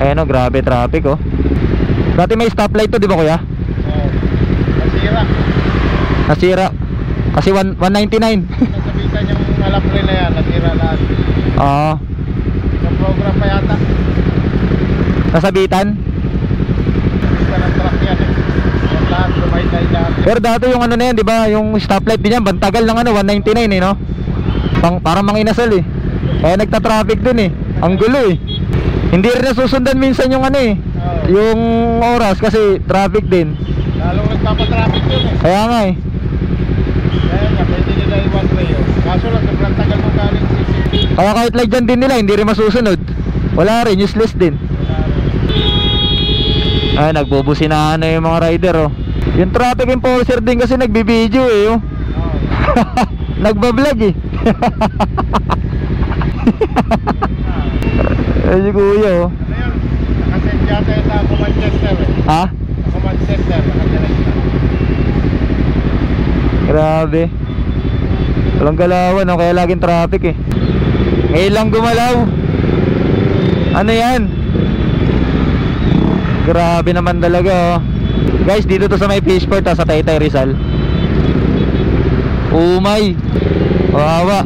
Ayan o, grabe traffic oh. Dati may stoplight to, di ba kuya? Oo. Nasira. Nasira. Kasi 199. Nasabitan yung alambre na yan, nasira lahat. Oo. Yung program pa yata. Nasabitan. Nasabitan ng truck yan eh. Yung lahat, lumaytay lahat. Pero dati yung ano na yan, di ba? Yung stoplight din yan, bantagal ng ano, 199 eh, no? Parang manginasal eh. Kaya nagta-traffic din eh. Ang gulo eh. Hindi rin nasusundan minsan yung ano eh, yung oras kasi traffic din. Lalong nagpapatraffic yun eh. Kaya nga eh. Kaya nga, pwede nila i-one way yun. Kaso lang, sobrang tagal mo galing CCTV. Kaya kahit like dyan din nila, hindi rin masusunod. Wala rin, useless din. Ay, nagbubusinahan na yung mga rider oh. Yung traffic enforcer din kasi nagbibideo eh oh. Nagbablog eh. Ay, si kuya oh. Ano yun? Nakasend yata yun sa command center eh. Ha? Sa command center, nakadirect na. Grabe. Walang galawan oh, kaya laging traffic eh. Ngayon lang gumalaw. Ano yan? Grabe naman talaga oh. Guys, dito to sa may fishport sa Taytay Rizal. Umay. Wawa.